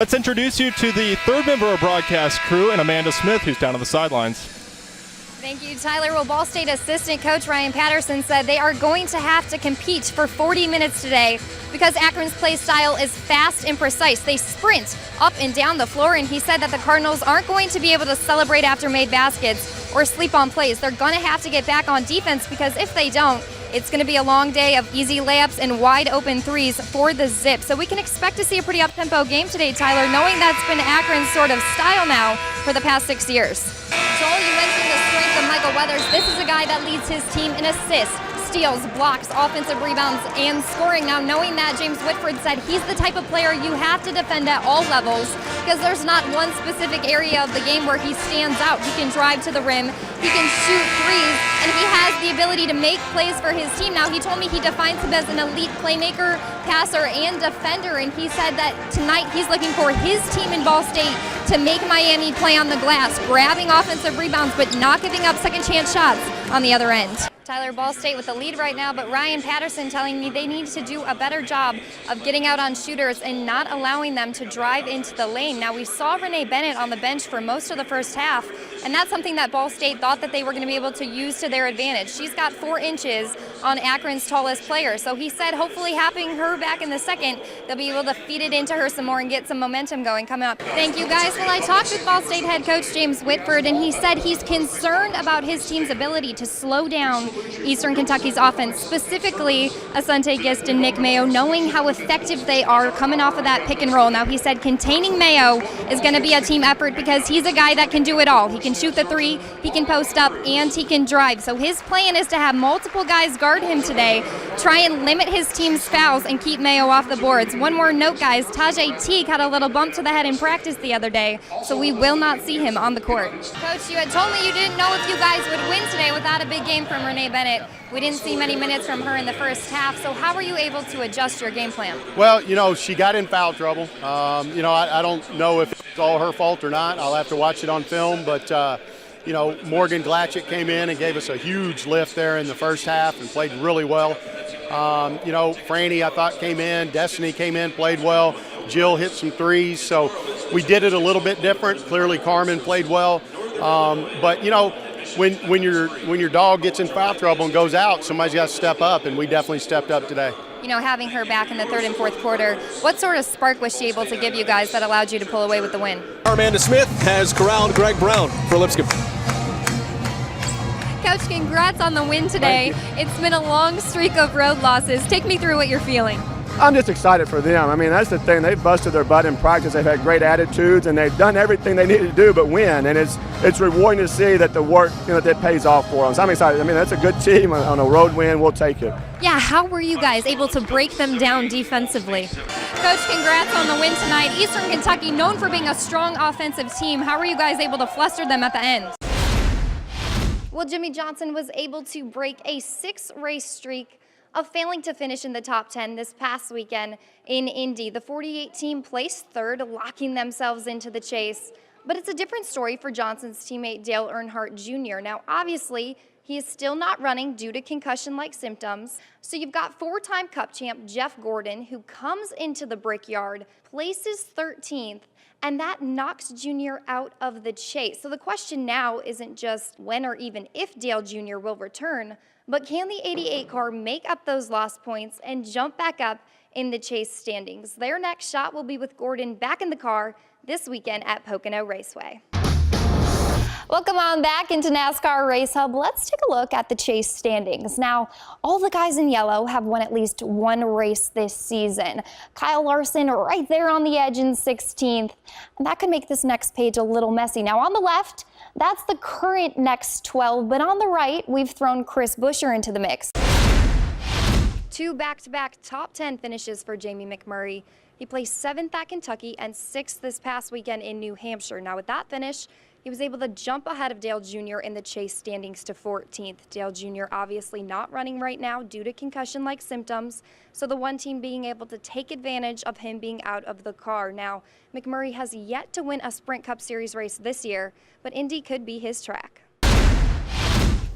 Let's introduce you to the third member of our broadcast crew, and Amanda Smith, who's down on the sidelines. Thank you, Tyler. Well, Ball State assistant coach Ryan Patterson said they are going to have to compete for 40 minutes today because Akron's play style is fast and precise. They sprint up and down the floor, and he said that the Cardinals aren't going to be able to celebrate after made baskets or sleep on plays. They're going to have to get back on defense because if they don't, it's going to be a long day of easy layups and wide open threes for the Zip. So we can expect to see a pretty up-tempo game today, Tyler, knowing that's been Akron's sort of style now for the past 6 years. Joel, you mentioned the strength of Michael Weathers. This is a guy that leads his team in assists, steals, blocks, offensive rebounds, and scoring. Now, knowing that, James Whitford said he's the type of player you have to defend at all levels because there's not one specific area of the game where he stands out. He can drive to the rim, he can shoot threes, and he has the ability to make plays for his team. Now, he told me he defines him as an elite playmaker, passer, and defender, and he said that tonight he's looking for his team in Ball State to make Miami play on the glass, grabbing offensive rebounds, but not giving up second chance shots on the other end. Tyler, Ball State with the lead right now, but Ryan Patterson telling me they need to do a better job of getting out on shooters and not allowing them to drive into the lane. Now, we saw Renee Bennett on the bench for most of the first half, and that's something that Ball State thought that they were going to be able to use to their advantage. She's got 4 inches on Akron's tallest player, so he said hopefully having her back in the second, they'll be able to feed it into her some more and get some momentum going coming up. Thank you, guys. Well, I talked with Ball State head coach James Whitford, and he said he's concerned about his team's ability to slow down Eastern Kentucky's offense, specifically Asante Gist and Nick Mayo, knowing how effective they are coming off of that pick and roll. Now, he said containing Mayo is going to be a team effort because he's a guy that can do it all. He can shoot the three, he can post up, and he can drive. So his plan is to have multiple guys guard him today, try and limit his team's fouls and keep Mayo off the boards. One more note, guys, Tajay Teague had a little bump to the head in practice the other day, so we will not see him on the court. Coach, you had told me you didn't know if you guys would win today without a big game from Renee Bennett. We didn't see many minutes from her in the first half, so how were you able to adjust your game plan? Well, she got in foul trouble. I don't know if it's all her fault or not. I'll have to watch it on film, but Morgan Glatchett came in and gave us a huge lift there in the first half and played really well. Franny, I thought, came in. Destiny came in, played well. Jill hit some threes, so we did it a little bit different. Clearly, Carmen played well. But when your dog gets in foul trouble and goes out, somebody's got to step up, and we definitely stepped up today. Having her back in the third and fourth quarter, what sort of spark was she able to give you guys that allowed you to pull away with the win? Amanda Smith has corralled Greg Brown for Lipscomb. Coach, congrats on the win today. It's been a long streak of road losses. Take me through what you're feeling. I'm just excited for them. I mean, that's the thing. They've busted their butt in practice. They've had great attitudes, and they've done everything they needed to do but win. And it's rewarding to see that the work, that pays off for them. So I'm excited. I mean, that's a good team. On a road win, we'll take it. Yeah, how were you guys able to break them down defensively? Coach, congrats on the win tonight. Eastern Kentucky, known for being a strong offensive team. How were you guys able to fluster them at the end? Well, Jimmy Johnson was able to break a 6-race streak of failing to finish in the top 10 this past weekend in Indy. The 48 team placed third, locking themselves into the chase. But it's a different story for Johnson's teammate Dale Earnhardt Jr. Now, obviously, he is still not running due to concussion-like symptoms. So you've got 4-time Cup champ Jeff Gordon, who comes into the Brickyard, places 13th, and that knocks Jr. out of the chase. So the question now isn't just when or even if Dale Jr. will return, but can the 88 car make up those lost points and jump back up in the chase standings? Their next shot will be with Gordon back in the car this weekend at Pocono Raceway. Welcome on back into NASCAR Race Hub. Let's take a look at the chase standings. Now, all the guys in yellow have won at least one race this season. Kyle Larson right there on the edge in 16th. And that could make this next page a little messy. Now, on the left, that's the current next 12, but on the right, we've thrown Chris Buescher into the mix. 2 back-to-back top 10 finishes for Jamie McMurray. He placed 7th at Kentucky and 6th this past weekend in New Hampshire. Now, with that finish, he was able to jump ahead of Dale Jr. in the chase standings to 14th. Dale Jr. obviously not running right now due to concussion-like symptoms, so the one team being able to take advantage of him being out of the car. Now, McMurray has yet to win a Sprint Cup Series race this year, but Indy could be his track.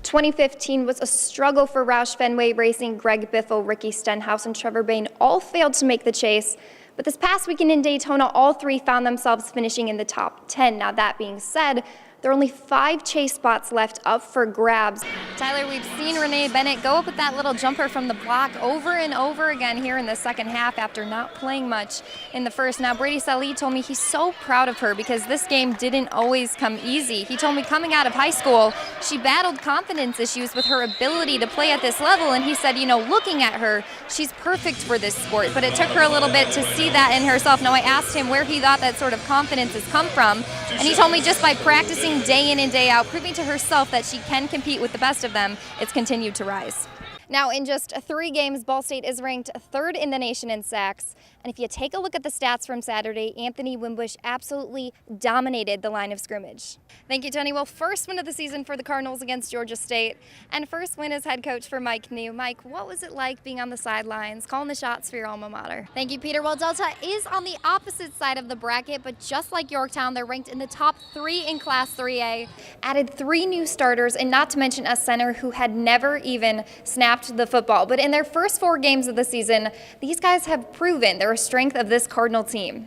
2015 was a struggle for Roush Fenway Racing. Greg Biffle, Ricky Stenhouse, and Trevor Bayne all failed to make the chase, But this past weekend in Daytona, all three found themselves finishing in the top 10. Now, that being said, there are only 5 chase spots left up for grabs. Tyler, we've seen Renee Bennett go up with that little jumper from the block over and over again here in the second half after not playing much in the first. Now, Brady Salih told me he's so proud of her because this game didn't always come easy. He told me coming out of high school, she battled confidence issues with her ability to play at this level, and he said, you know, looking at her, she's perfect for this sport, but it took her a little bit to see that in herself. Now, I asked him where he thought that sort of confidence has come from, and he told me just by practicing day in and day out, proving to herself that she can compete with the best of them, it's continued to rise. Now, in just 3 games, Ball State is ranked 3rd in the nation in sacks. And if you take a look at the stats from Saturday, Anthony Wimbush absolutely dominated the line of scrimmage. Thank you, Tony. Well, first win of the season for the Cardinals against Georgia State, and first win as head coach for Mike New. Mike, what was it like being on the sidelines, calling the shots for your alma mater? Thank you, Peter. Well, Delta is on the opposite side of the bracket, but just like Yorktown, they're ranked in the top 3 in Class 3A. Added 3 new starters, and not to mention a center who had never even snapped the football. But in their first 4 games of the season, these guys have proven they're a strength of this Cardinal team.